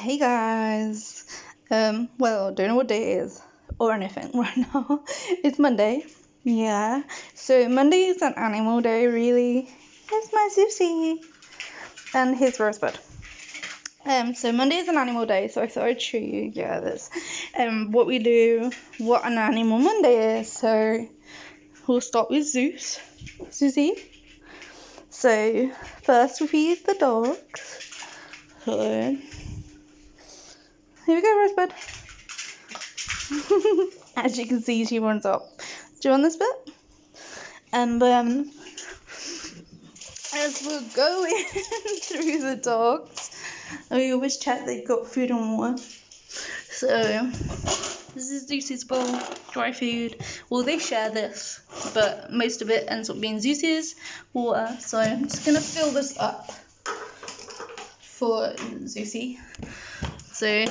Hey guys. Well, don't know what day it is or anything right now. It's Monday. Yeah. So Monday is an animal day, really. Here's my Zuzi. And here's Rosebud. So Monday is an animal day, so I thought I'd show you, this. What we do, what an animal Monday is. So we'll start with Zeus. Zuzi. So first we feed the dogs. So here we go, Rosebud. As you can see, she runs up. Do you want this bit? And then, as we're going through the dogs, we always check they've got food and water. So, this is Zeus's bowl, dry food. Well, they share this, but most of it ends up being Zeus's water. So, I'm just going to fill this up for Zeusy. So,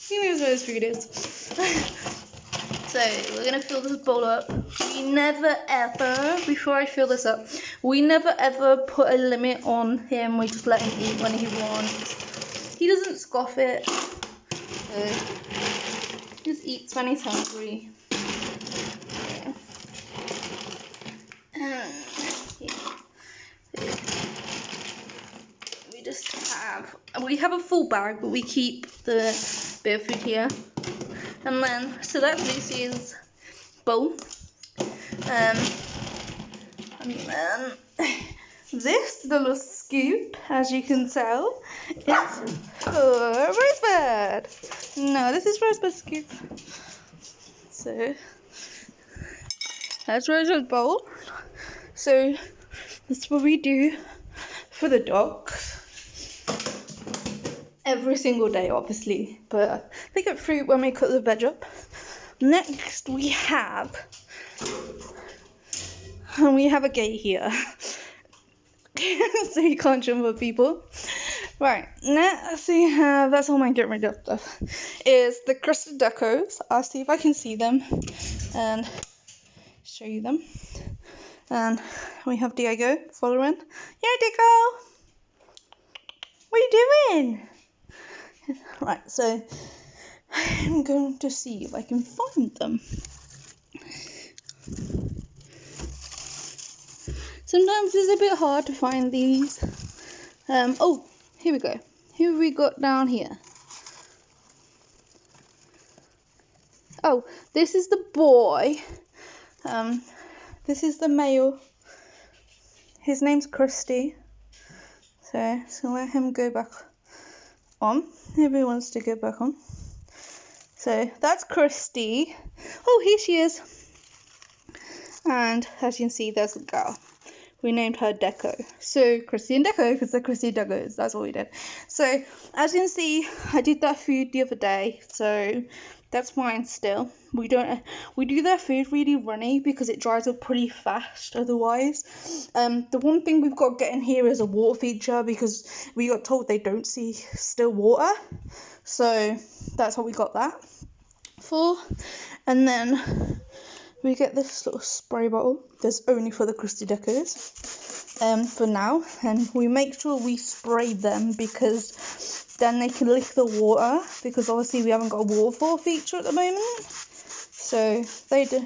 he knows where his food is. So we're going to fill this bowl up. We never ever, before I fill this up, we never ever put a limit on him. We just let him eat when he wants. He doesn't scoff it. So he just eats when he's hungry. We have a full bag, but we keep the bit of food here. And then, so that's Lucy's bowl. And then this little scoop, as you can tell, is for Rosebud. No, this is Rosebud's scoop. So that's Rosebud's bowl. So that's what we do for the dogs. Every single day, obviously, but they get fruit when we cut the veg up. Next, we have a gate here, so you can't jump at people. Right, next we have, that's all my get rid of stuff, is the crusted decos. I'll see if I can see them and show you them. And we have Diego following. Yeah, Diego! What are you doing? Right, so I'm going to see if I can find them. Sometimes it's a bit hard to find these. Oh, here we go. Who have we got down here? Oh, this is the boy. This is the male. His name's Krusty. So let him go back on. Everyone wants to go back on. So that's Krusty. Oh, here she is. And as you can see, there's the girl. We named her Deco. So Krusty and Deco, because they're Krusty and Decos. That's what we did. So as you can see, I did that food the other day. So that's mine still. We do their food really runny because it dries up pretty fast otherwise. The one thing we've got to get in here is a water feature because we got told they don't see still water. So that's what we got that for. And then we get this little spray bottle that's only for the Krusty Decos for now. And we make sure we spray them because then they can lick the water, because obviously we haven't got a waterfall feature at the moment. So they do.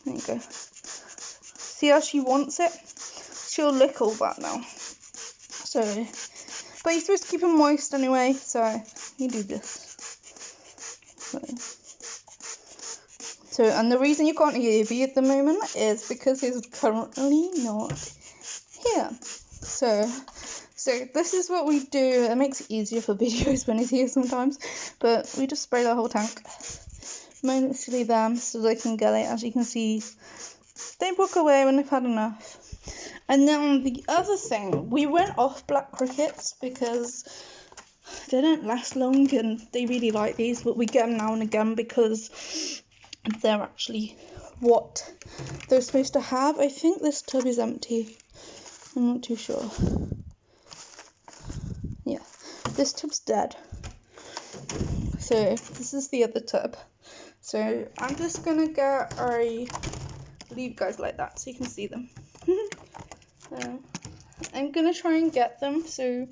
There you go. See how she wants it? She'll lick all that now. So, but you're supposed to keep them moist anyway, so you do this. So, and the reason you can't hear Evie at the moment is because he's currently not here. So this is what we do. It makes it easier for videos when he's here sometimes, but we just spray the whole tank. Mostly them, so they can get it. As you can see, they walk away when they've had enough. And then the other thing, we went off black crickets because they don't last long and they really like these, but we get them now and again because they're actually what they're supposed to have. I think this tub is empty. I'm not too sure. Yeah, this tub's dead. So this is the other tub. So I'm just gonna get leave you guys like that so you can see them. I'm gonna try and get them so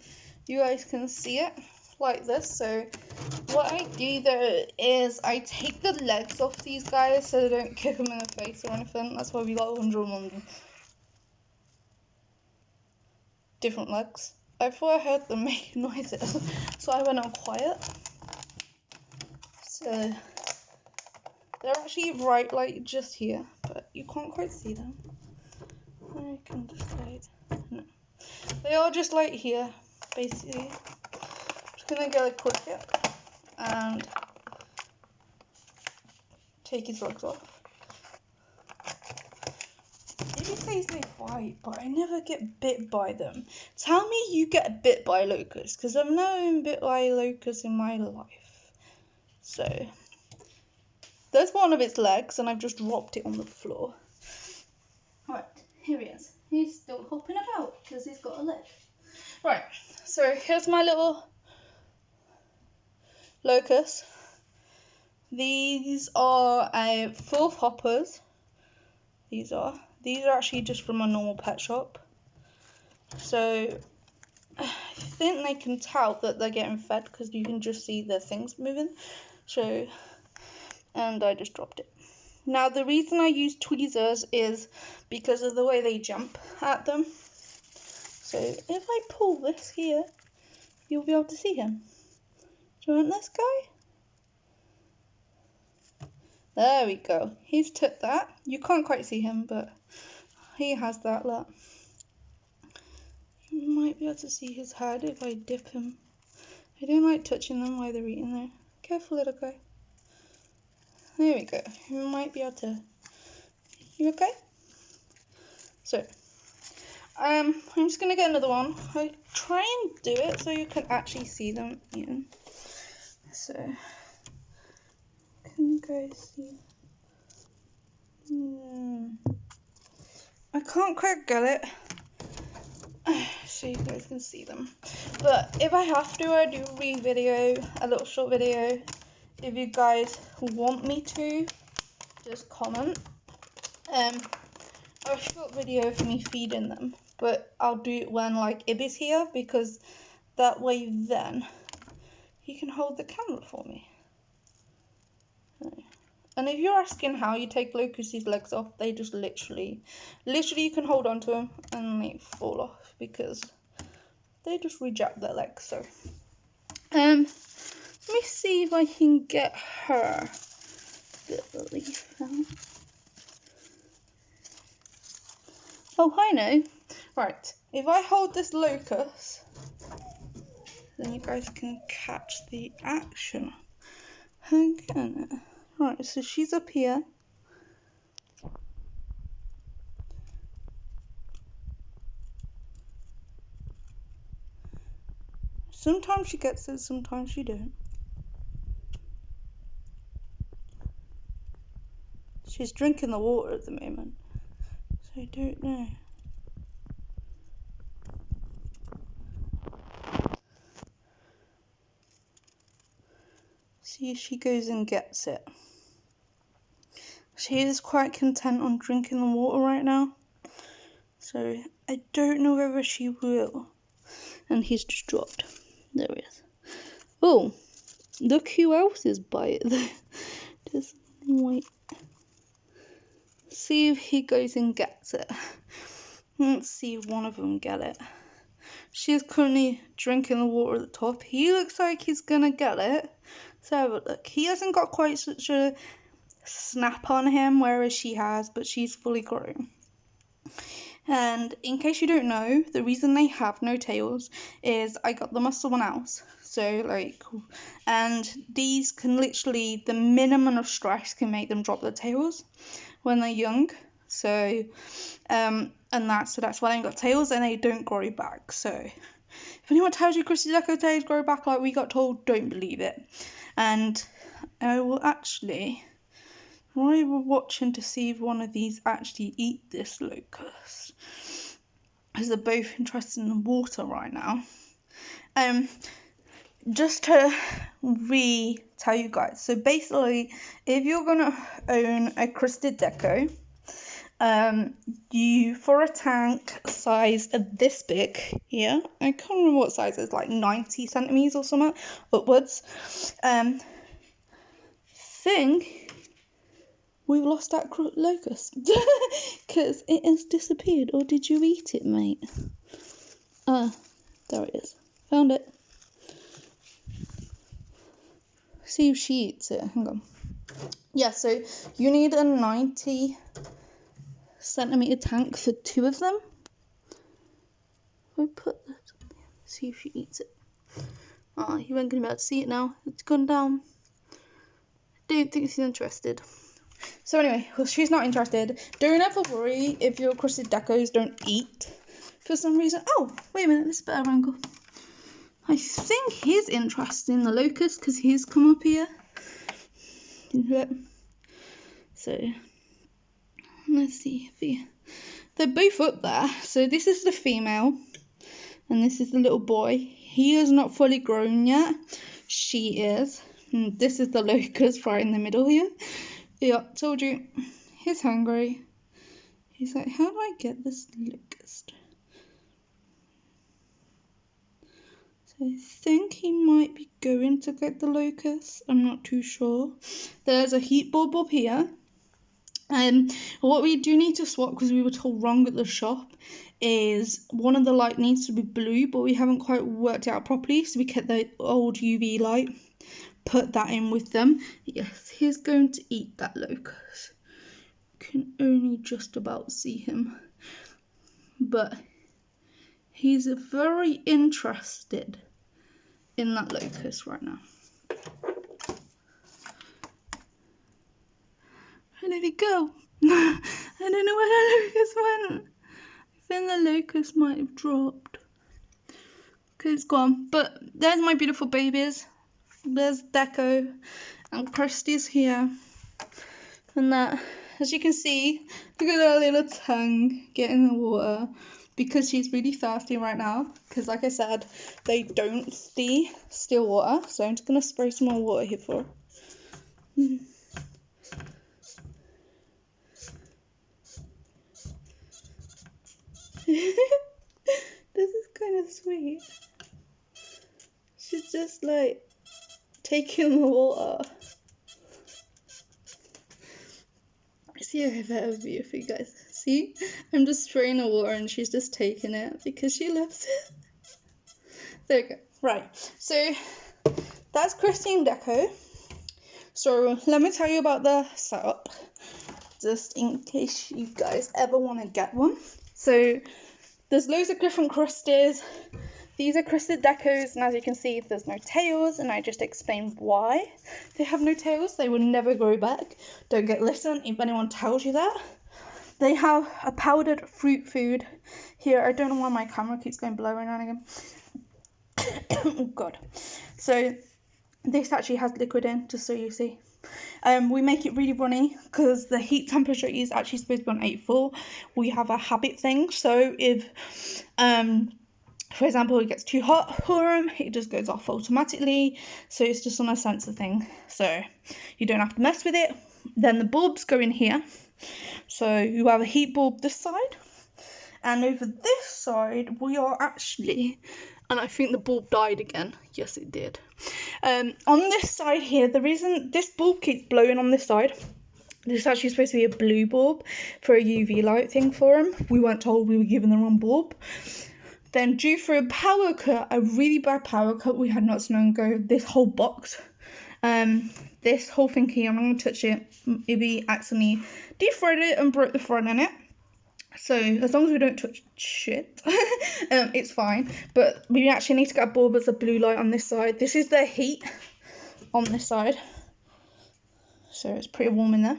you guys can see it. like this. So what I do though is I take the legs off these guys so they don't kick them in the face or anything. That's why we got 101 different legs. I thought I heard them make noises, so I went on quiet. So they're actually right like just here, but you can't quite see them. I can decide. No. They are just like here, basically. Just gonna get a cricket and take his legs off. Maybe says they bite, but I never get bit by them. Tell me you get bit by locusts, because I've never been bit by locusts in my life. So there's one of its legs, and I've just dropped it on the floor. Right, here he is. He's still hopping about because he's got a leg. Right, so here's my little locust. These are full hoppers. These are actually just from a normal pet shop. So I think they can tell that they're getting fed because you can just see their things moving. So, and I just dropped it. Now the reason I use tweezers is because of the way they jump at them. So if I pull this here, you'll be able to see him. Do you want this guy? There we go. He's took that. You can't quite see him, but he has that, look. You might be able to see his head if I dip him. I don't like touching them while they're eating though. Careful, little guy. There we go. You might be able to. You okay? So, I'm just gonna get another one. I try and do it so you can actually see them eating. So, can you guys see? I can't quite get it, so you guys can see them. But if I have to, I do a little short video. If you guys want me to, just comment. A short video of me feeding them, but I'll do it when like Ibby's here, because that way then he can hold the camera for me. And if you're asking how you take Locust's legs off, they just literally you can hold on to them and they fall off because they just reject their legs. So let me see if I can get her the leaf out. Oh, I know. Right, if I hold this locust, then you guys can catch the action. Again. Right, so she's up here. Sometimes she gets it, sometimes she don't. She's drinking the water at the moment, so I don't know. See if she goes and gets it. She is quite content on drinking the water right now, so I don't know whether she will. And he's just dropped. There he is. Oh, look who else is by it though. Just wait. See if he goes and gets it. Let's see if one of them get it. She is currently drinking the water at the top. He looks like he's gonna get it. So have a look. He hasn't got quite such a snap on him, whereas she has, but she's fully grown. And in case you don't know, the reason they have no tails is I got them as someone else. So like, and these can literally, the minimum of stress can make them drop their tails when they're young. So, and that's why they got tails and they don't grow back. So if anyone tells you Christy Deco tails grow back like we got told, don't believe it. And I will actually, while we're watching to see if one of these actually eat this locust, because they're both interested in the water right now. Just to tell you guys, so basically, if you're gonna own a Christy Deco, for a tank size of this big here, I can't remember what size it's like 90 centimeters or something upwards. Think we've lost that locust because it has disappeared. Or did you eat it, mate? There it is. Found it. See if she eats it. Hang on. Yeah, so you need a 90 centimeter tank for 2 of them. I put this. See if she eats it. Oh, you weren't going to be able to see it now. It's gone down. Don't think she's interested. So anyway, well, she's not interested. Don't ever worry if your crusted decos don't eat for some reason. Oh, wait a minute, this is a better angle. I think he's interested in the locust because he's come up here. So let's see if they're both up there. So this is the female and this is the little boy. He is not fully grown yet. She is. And this is the locust right in the middle here. Yeah, told you. He's hungry. He's like, how do I get this locust? So I think he might be going to get the locust. I'm not too sure. There's a heat bulb up here. What we do need to swap, because we were told wrong at the shop, is one of the light needs to be blue, but we haven't quite worked it out properly, so we kept the old UV light, put that in with them. Yes, he's going to eat that locust. Can only just about see him, but he's very interested in that locust right now. Where did it go? I don't know where the locust went. I think the locust might have dropped. Okay, it's gone. But there's my beautiful babies. There's Deco and Krusty's here. And that, as you can see, look at her little tongue getting in the water because she's really thirsty right now. Because like I said, they don't see still water. So I'm just going to spray some more water here for her. This is kind of sweet. She's just like taking the water. See a better view for you guys. See, I'm just spraying the water and she's just taking it because she loves it. There we go. Right, so that's Krusty and Deco. So let me tell you about the setup, just in case you guys ever want to get one. So there's loads of different crusties. These are crusted decos, and as you can see, there's no tails, and I just explained why they have no tails. They will never grow back. Don't get listened if anyone tells you that. They have a powdered fruit food here. I don't know why my camera keeps going blurry now and again. Oh god. So this actually has liquid in, just so you see. We make it really runny because the heat temperature is actually supposed to be on 84. We have a habit thing, so if for example it gets too hot for them, it just goes off automatically. So it's just on a sensor thing, so you don't have to mess with it. Then the bulbs go in here, so you have a heat bulb this side, and over this side we are actually, and I think the bulb died again. Yes, it did. On this side here, the reason this bulb keeps blowing on this side, this is actually supposed to be a blue bulb for a UV light thing for them. We weren't told, we were given the wrong bulb. Then due for a power cut, a really bad power cut we had not so long ago, this whole box, this whole thing here, I'm not going to touch it if we accidentally defroided it and broke the front in it. So as long as we don't touch shit, it's fine. But we actually need to get a bulb as a blue light on this side. This is the heat on this side, so it's pretty warm in there.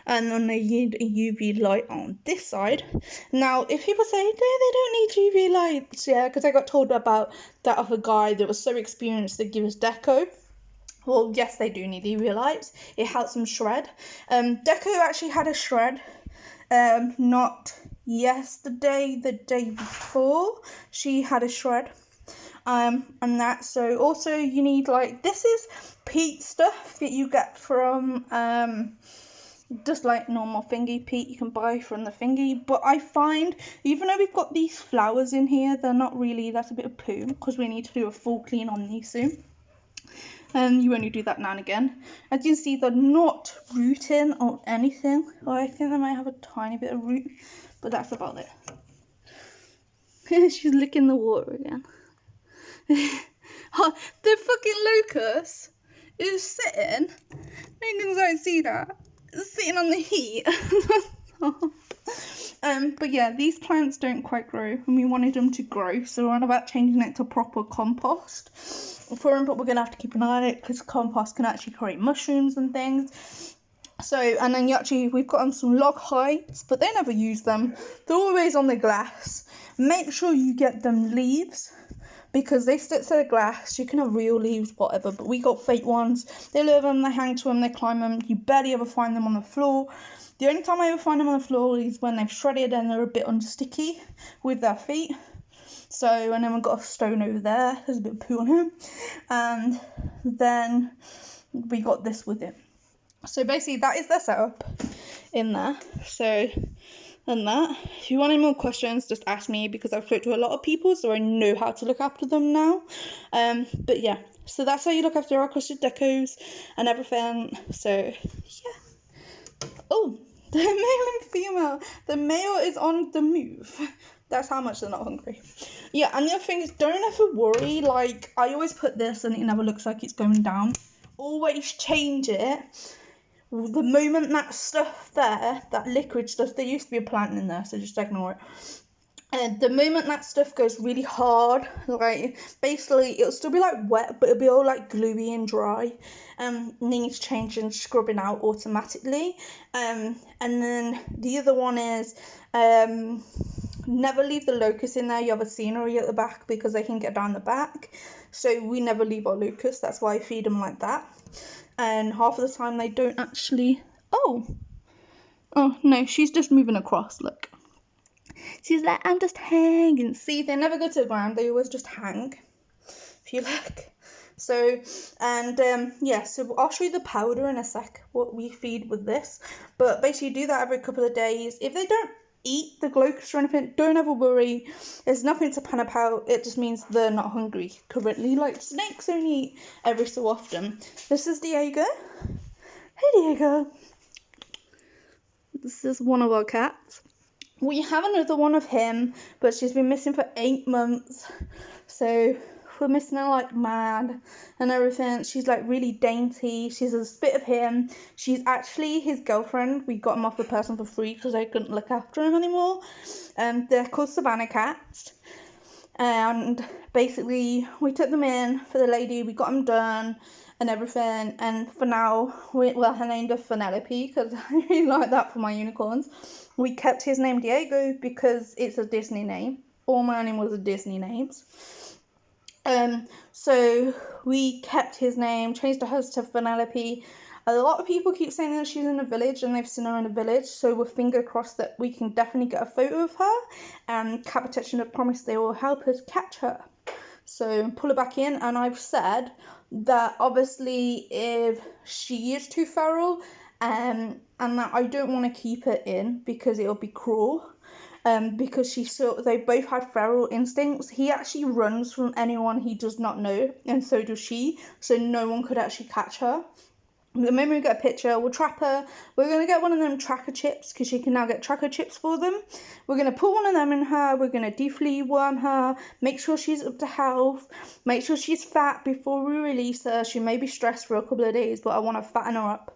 And then they need a UV light on this side. Now, if people say, no, they don't need UV lights, yeah, because I got told about that other guy that was so experienced to give us Deco. Well, yes, they do need UV lights. It helps them shred. Deco actually had a shred, not yesterday, the day before. She had a shred. And that, so also you need, like, this is peat stuff that you get from just like normal thingy peat you can buy from the thingy. But I find, even though we've got these flowers in here, they're not really, that's a bit of poo, because we need to do a full clean on these soon. And you only do that now and again. As you can see, they're not rooting or anything. I think they might have a tiny bit of root, but that's about it. She's licking the water again. Oh, the fucking locust is sitting. Maybe don't see that. It's sitting on the heat. But yeah, these plants don't quite grow, and we wanted them to grow, so we're on about changing it to proper compost for them. But we're gonna have to keep an eye on it because compost can actually create mushrooms and things. So, and then we've got them some log hides, but they never use them. They're always on the glass. Make sure you get them leaves, because they stick to the glass. You can have real leaves, whatever, but we got fake ones. They live them, they hang to them, they climb them. You barely ever find them on the floor. The only time I ever find them on the floor is when they've shredded and they're a bit unsticky with their feet. So, and then we've got a stone over there. There's a bit of poo on him. And then we got this with it. So basically that is their setup in there. So, and that. If you want any more questions, just ask me, because I've spoken to a lot of people, so I know how to look after them now. But yeah, so that's how you look after our crusted decos and everything. So yeah. Oh, the male and female. The male is on the move. That's how much they're not hungry. Yeah, and the other thing is, don't ever worry. Like, I always put this and it never looks like it's going down. Always change it. The moment that stuff there, that liquid stuff, there used to be a plant in there, so just ignore it. And the moment that stuff goes really hard, like, basically it'll still be like wet, but it'll be all like gluey and dry, needs changing, scrubbing out automatically. And then the other one is, never leave the locust in there. You have a scenery at the back because they can get down the back, so we never leave our locust. That's why I feed them like that. And half of the time they don't actually. Oh no, she's just moving across. Look, she's like, I'm just hanging. See, they never go to the ground, they always just hang, if you look. So, and yeah, so I'll show you the powder in a sec, what we feed with this. But basically do that every couple of days. If they don't eat the locust or anything, don't ever worry. There's nothing to panic about. It just means they're not hungry currently. Like, snakes only eat every so often. This is Diego. Hey Diego. This is one of our cats. We have another one of him, but she's been missing for 8 months. So we're missing her like mad and everything. She's like really dainty. She's a spit of him. She's actually his girlfriend. We got him off the person for free because I couldn't look after him anymore. They're called Savannah cats. And basically we took them in for the lady. We got them done and everything. And for now, I named her Penelope because I really like that for my unicorns. We kept his name Diego because it's a Disney name. All my animals are Disney names. So we kept his name, changed hers to Penelope. A lot of people keep saying that she's in a village and they've seen her in a village, so we're finger crossed that we can definitely get a photo of her. And Cat Protection have promised they will help us catch her. So pull her back in, and I've said that obviously if she is too feral, and that I don't want to keep her in because it'll be cruel. Because they both had feral instincts. He actually runs from anyone he does not know, and so does she, so no one could actually catch her. The moment we get a picture, we'll trap her. We're going to get one of them tracker chips, because she can now get tracker chips for them. We're going to put one of them in her. We're going to deflea worm her, make sure she's up to health, make sure she's fat before we release her. She may be stressed for a couple of days, but I want to fatten her up.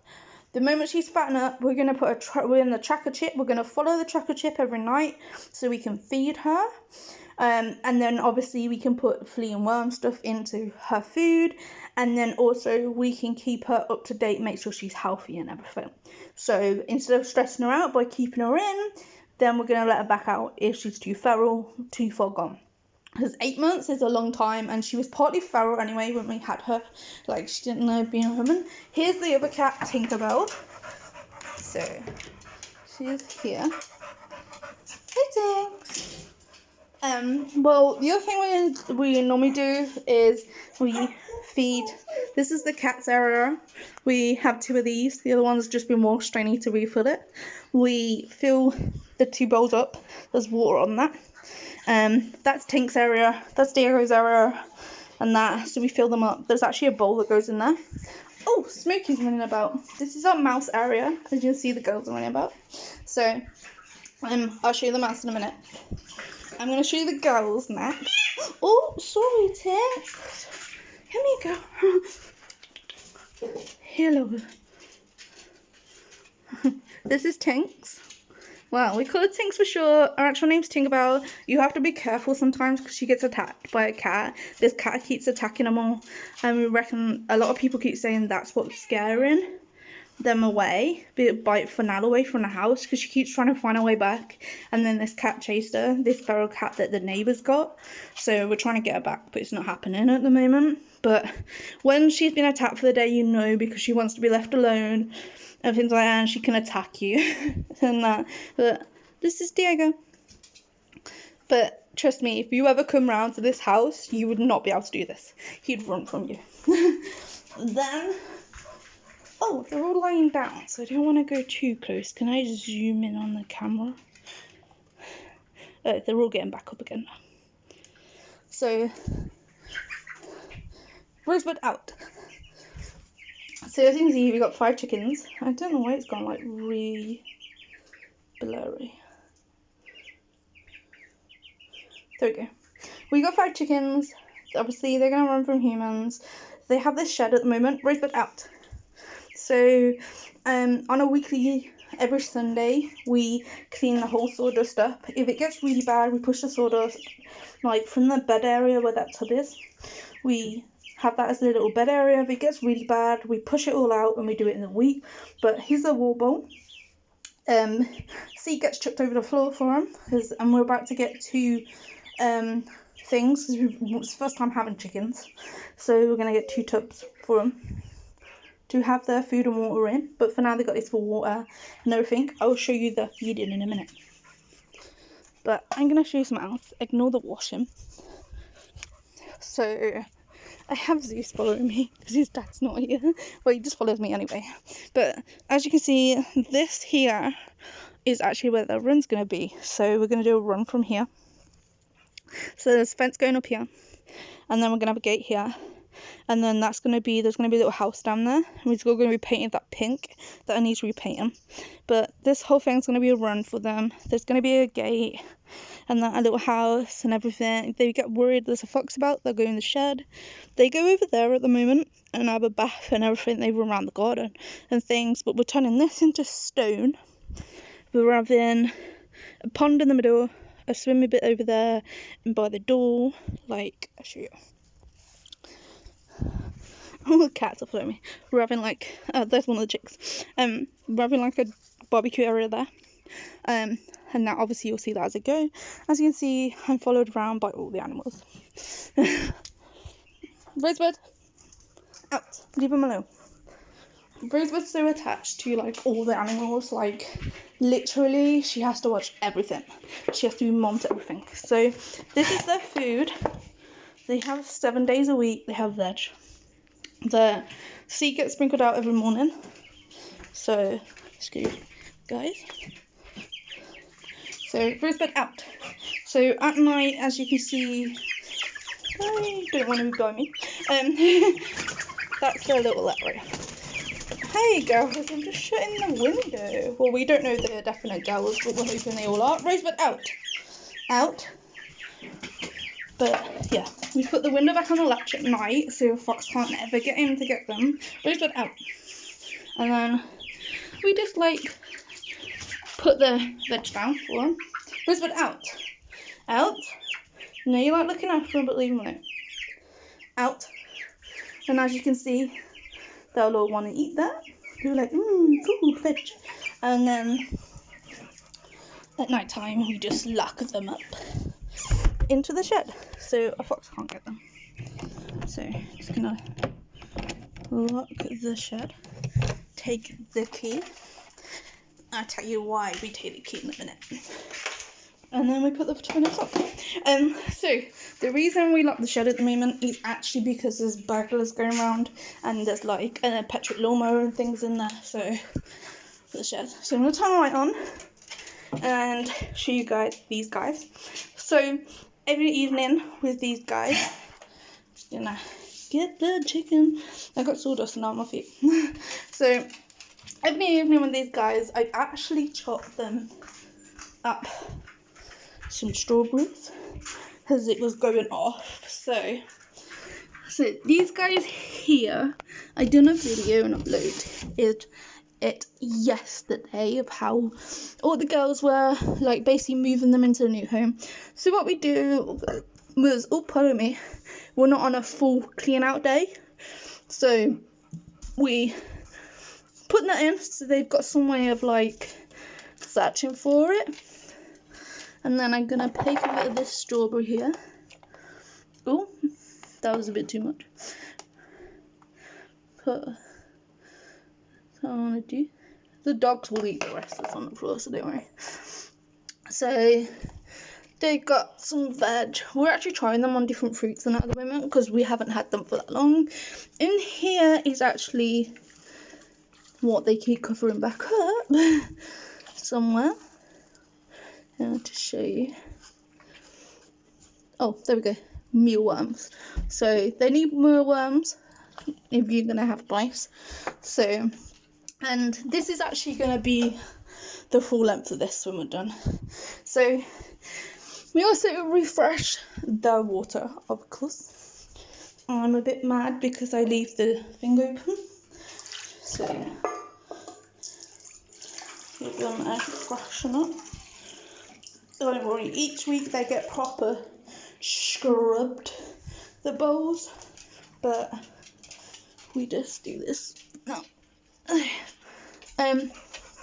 The moment she's fattened up, we're going to put we're in the tracker chip. We're going to follow the tracker chip every night so we can feed her. And then obviously we can put flea and worm stuff into her food. And then also we can keep her up to date, make sure she's healthy and everything. So instead of stressing her out by keeping her in, then we're going to let her back out if she's too feral, too far gone. Because 8 months is a long time, and she was partly feral anyway when we had her. Like, she didn't know being a woman. Here's the other cat, Tinkerbell. So, she's here. Hey, Tinks. Well, the other thing we normally do is we feed. This is the cat's area. We have 2 of these. The other one's just been washed. I need to refill it. We fill the 2 bowls up. There's water on that. That's Tink's area. That's Diego's area, and that. So we fill them up. There's actually a bowl that goes in there. Oh, Smokey's running about. This is our mouse area. As you can see, the girls are running about. So, I'll show you the mouse in a minute. I'm going to show you the girls next. Oh, sorry, Tink. Here we go. Hello. This is Tinks. Well, we call her Tinks for short. Our actual name's Tinkerbell. You have to be careful sometimes because she gets attacked by a cat. This cat keeps attacking them all. And we reckon a lot of people keep saying that's what's scaring them away, by Fennel away from the house, because she keeps trying to find her way back, and then this cat chased her, this feral cat that the neighbours got. So we're trying to get her back, but it's not happening at the moment. But when she's been attacked for the day, you know, because she wants to be left alone and things like that, and she can attack you and that. But this is Diego. But trust me, if you ever come round to this house, you would not be able to do this. He'd run from you. Then, oh, they're all lying down, so I don't want to go too close. Can I zoom in on the camera? They're all getting back up again now. So, Rosebud out. So as you can see, we got 5 chickens. I don't know why it's gone like really blurry. There we go. We got 5 chickens. Obviously, they're going to run from humans. They have this shed at the moment. Rosebud out. So, on a weekly, every Sunday, we clean the whole sawdust up. If it gets really bad, we push the sawdust, like, from the bed area where that tub is. We have that as a little bed area. If it gets really bad, we push it all out and we do it in a week. But here's a wall bowl. Seed gets chucked over the floor for him, and we're about to get 2 things. It's the first time having chickens, so we're going to get 2 tubs for them to have their food and water in. But for now, they've got this for water and everything. I'll show you the feeding in a minute. But I'm going to show you something else. Ignore the washing. So I have Zeus following me because his dad's not here. Well, he just follows me anyway. But as you can see, this here is actually where the run's going to be. So we're going to do a run from here. So there's a fence going up here, and then we're going to have a gate here. And then there's going to be a little house down there. And we're still going to be painting that pink that I need to repaint them. But this whole thing's going to be a run for them. There's going to be a gate and then a little house and everything. They get worried there's a fox about, they'll go in the shed. They go over there at the moment and have a bath and everything. They run around the garden and things. But we're turning this into stone. We're having a pond in the middle, a swimming bit over there, and by the door, like, I'll show you. All the cats are following me. We're having like, there's one of the chicks. We're having like a barbecue area there. And now obviously you'll see that as I go. As you can see, I'm followed around by all the animals. Rosebud, out. Leave him alone. Rosebud's so attached to like all the animals, like literally she has to watch everything. She has to be mom to everything. So this is their food. They have 7 days a week. They have veg. The seed gets sprinkled out every morning. So, excuse me, guys. So, Rosebud out. So, at night, as you can see, I don't want to be by me. That's their little area. Hey, girls, I'm just shutting the window. Well, we don't know the definite girls, but we're hoping they all are. Rosebud out. Out. But yeah, we put the window back on the latch at night so a fox can't ever get in to get them. Rosebud out. And then we just like put the veg down for them. Rosebud out. Out. No, you like looking after them, but leave them alone. Out. And as you can see, they'll all want to eat that. They're like, cool, veg. And then at night time, we just lock them up into the shed so a fox can't get them. So just gonna lock the shed, take the key. I'll tell you why we take the key in a minute. and then we put the tornadoes up. So the reason we lock the shed at the moment is actually because there's burglars going around, and there's like a petrol lawnmower and things in there. So for the shed. So I'm gonna turn the light on and show you guys these guys. So every evening with these guys, just gonna get the chicken. I got sawdust now on my feet. So every evening with these guys, I actually chop them up some strawberries because it was going off. So these guys here, I done a video and uploaded it yesterday of how all the girls were like basically moving them into a new home. So what we do was, oh pardon me, we're not on a full clean out day, so we put that in so they've got some way of like searching for it. And then I'm gonna take a bit of this strawberry here. Oh, that was a bit too much. Put I want to do. The dogs will eat the rest that's on the floor, so don't worry. So they got some veg. We're actually trying them on different fruits and at the moment because we haven't had them for that long. In here is actually what they keep covering back up somewhere. To show you. Oh, there we go. Mealworms. So they need mealworms if you're gonna have mice. So, and this is actually gonna be the full length of this when we're done. So we also refresh the water, of course. I'm a bit mad because I leave the thing open. So we're gonna freshen up. Don't worry, each week they get proper scrubbed, the bowls, but we just do this now.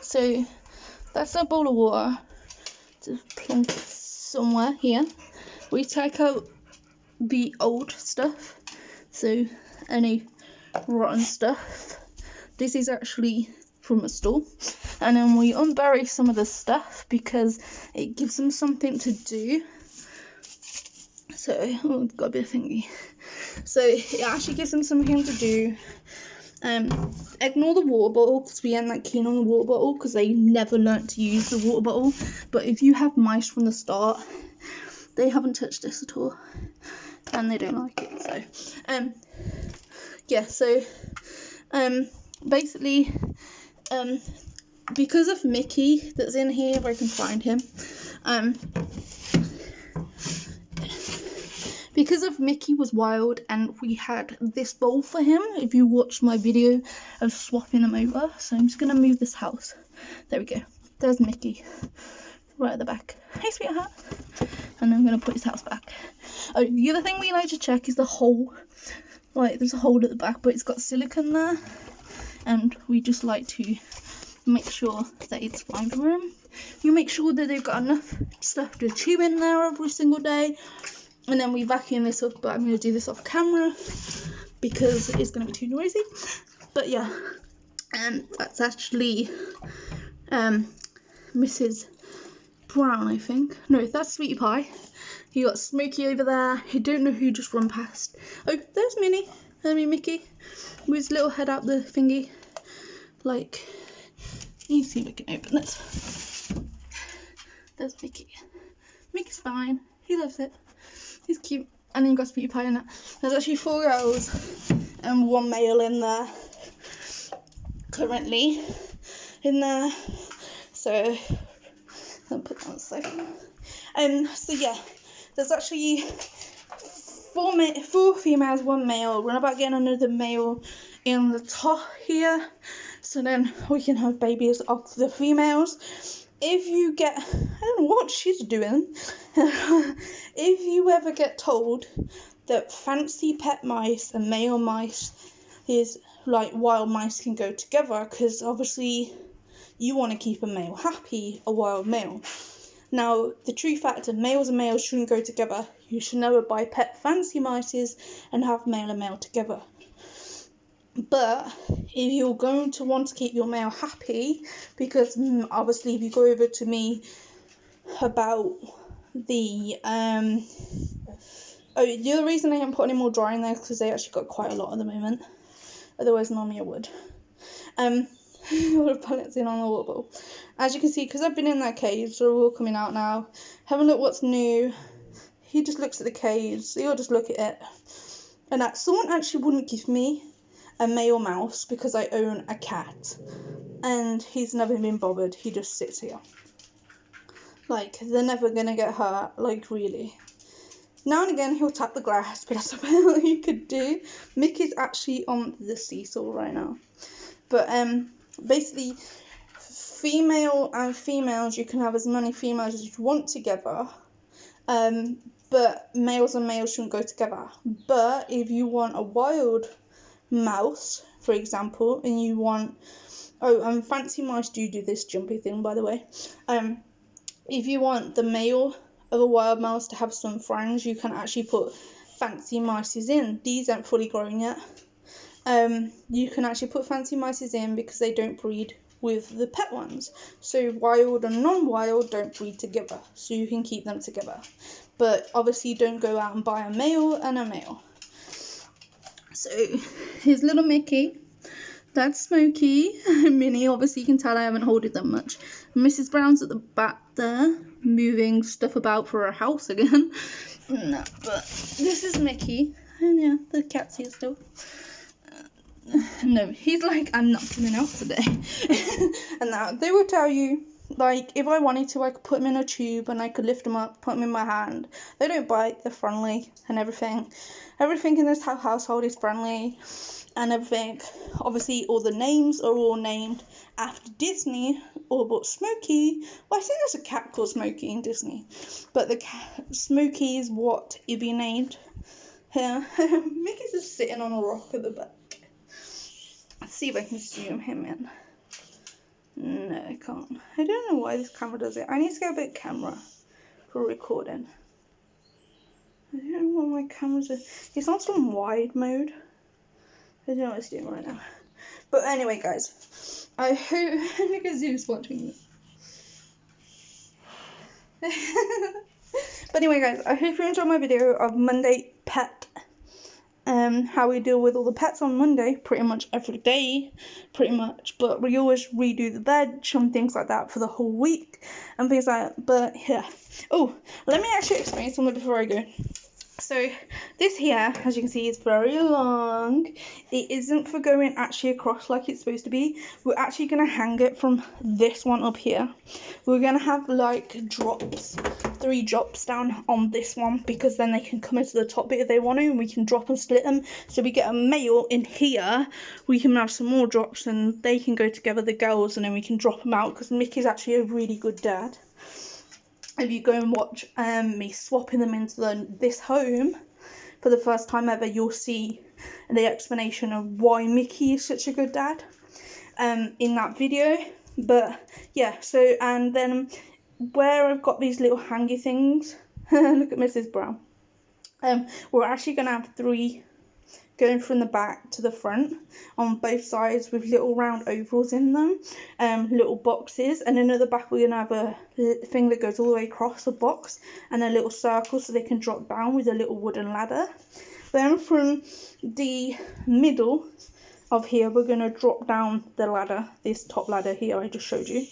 So that's a bowl of water. Just plonk it somewhere here. We take out the old stuff, so any rotten stuff. This is actually from a store, and then we unbury some of the stuff because it gives them something to do. So it's got a bit of thingy. So it actually gives them something to do. Ignore the water bottle because we ain't that keen on the water bottle because they never learnt to use the water bottle. But if you have mice from the start, they haven't touched this at all, and they don't like it. So yeah. So basically. Because of Mickey that's in here, if I can find him, because of Mickey was wild and we had this bowl for him, if you watched my video of swapping them over. So I'm just going to move this house. There we go. There's Mickey right at the back. Hey sweetheart. And I'm going to put his house back. Oh, the other thing we like to check is the hole. Like there's a hole at the back but it's got silicone there. And we just like to make sure that it's fine for him. We make sure that they've got enough stuff to chew in there every single day. And then we vacuum this up, but I'm going to do this off camera because it's going to be too noisy. But yeah, that's actually Mrs. Brown, I think. No, that's Sweetie Pie. You got Smokey over there. I don't know who just run past. Oh, there's Minnie. I mean Mickey. With his little head out the thingy. Like, you see if I can open this. There's Mickey. Mickey's fine. He loves it. He's cute. And then you got Sweetie Pie in that. There's actually 4 girls and 1 male in there. Currently. In there. So, I'll put that on the side. So yeah. There's actually 4 females, 1 male. We're about getting another male in the top here, so then we can have babies of the females. If you get, I don't know what she's doing, if you ever get told that fancy pet mice and male mice is like wild mice can go together, because obviously you want to keep a male happy, a wild male. Now, the true fact of males and males shouldn't go together. You should never buy pet fancy mice and have male and male together. But if you're going to want to keep your male happy, because obviously if you go over to me about the oh, the other reason I haven't put any more dry in there is because they actually got quite a lot at the moment. Otherwise, normally I would. All the pellets in on the water bowl. As you can see, because I've been in that cage, they're all coming out now. Have a look what's new. He just looks at the cage. They all just look at it. And that someone actually wouldn't give me a male mouse because I own a cat. And he's never been bothered. He just sits here. Like, they're never going to get hurt. Like, really. Now and again, he'll tap the glass, but that's about all you could do. Mickey's actually on the seesaw right now. But, basically, female and females, you can have as many females as you want together. But males and males shouldn't go together. But if you want a wild mouse, for example, and you want... Oh, fancy mice do this jumpy thing, by the way. If you want the male of a wild mouse to have some friends, you can actually put fancy mices in. These aren't fully grown yet. You can actually put fancy mices in because they don't breed with the pet ones. So wild and non-wild don't breed together, so you can keep them together. But obviously don't go out and buy a male and a male. So here's little Mickey. That's Smokey. Minnie, obviously you can tell I haven't holded them much. Mrs. Brown's at the back there, moving stuff about for her house again. No, but this is Mickey. And yeah, the cat's here still. No, he's like, I'm not coming out today. And now they will tell you, like, if I wanted to, I could put them in a tube and I could lift them up, put them in my hand. They don't bite, they're friendly and everything. Everything in this household is friendly and everything. Obviously, all the names are all named after Disney, or but Smokey. Well, I think there's a cat called Smokey in Disney, but the cat Smokey is what Ibby named her. Mickey's just sitting on a rock at the back. Let's see if I can zoom him in. No, I can't. I don't know why this camera does it. I need to get a big camera for recording. I don't know what my camera's doing. It's on some wide mode. I don't know what it's doing right now. But anyway, guys, I hope Nikazu's watching me. But anyway, guys, I hope you enjoyed my video of Monday pet. How we deal with all the pets on Monday, pretty much every day, pretty much. But we always redo the veg and things like that for the whole week and things like that. But yeah. Oh, let me actually explain something before I go. So this here, as you can see, is very long. It isn't for going actually across like it's supposed to be. We're actually going to hang it from this one up here. We're going to have like drops, 3 drops down on this one, because then they can come into the top bit if they want to, and we can drop and split them. So we get a male in here, we can have some more drops and they can go together, the girls, and then we can drop them out, because Mickey's actually a really good dad. If you go and watch me swapping them into this home for the first time ever, you'll see the explanation of why Mickey is such a good dad in that video. But yeah, so, and then where I've got these little hangy things, look at Mrs. Brown, we're actually going to have 3 going from the back to the front on both sides with little round ovals in them, little boxes, and then at the back we're going to have a thing that goes all the way across the box and a little circle so they can drop down with a little wooden ladder. Then from the middle of here we're going to drop down the ladder, this top ladder here I just showed you,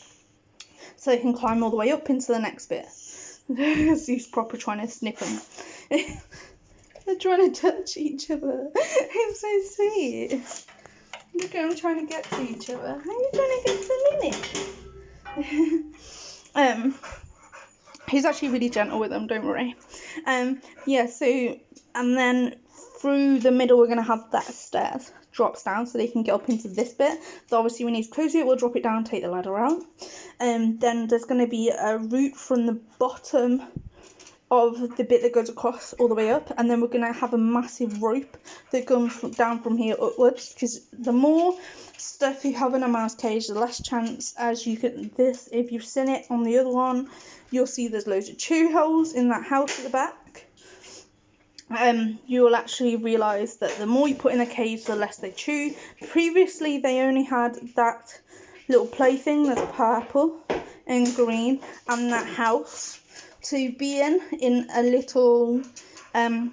so they can climb all the way up into the next bit. He's proper trying to snip them. They're trying to touch each other. It's so sweet. Look at them trying to get to each other. How are you trying to get to Minnie? He's actually really gentle with them, don't worry. Yeah, so, and then through the middle we're going to have that stairs. Drops down so they can get up into this bit. So obviously we need to close it, we'll drop it down, take the ladder out. Then there's going to be a route from the bottom of the bit that goes across all the way up, and then we're going to have a massive rope that comes down from here upwards, because the more stuff you have in a mouse cage, the less chance, as you can, this, if you've seen it on the other one, you'll see there's loads of chew holes in that house at the back. You will actually realise that the more you put in a cage, the less they chew. Previously they only had that little plaything that's purple and green, and that house to be in a little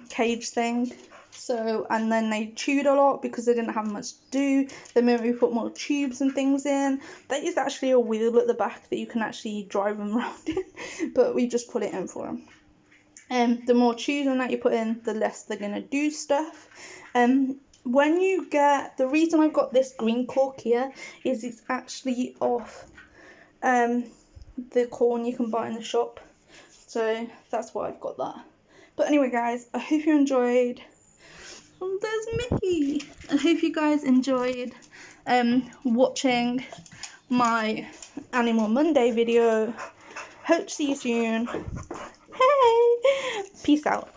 cage thing. So, and then they chewed a lot because they didn't have much to do. Then maybe we put more tubes and things in. There is actually a wheel at the back that you can actually drive them around in, but we just put it in for them. The more choosing that you put in, the less they're gonna do stuff. When you get, the reason I've got this green cork here is it's actually off the corn you can buy in the shop. So that's why I've got that. But anyway, guys, I hope you enjoyed. Oh, there's Mickey. I hope you guys enjoyed watching my Animal Monday video. Hope to see you soon. Hey, peace out.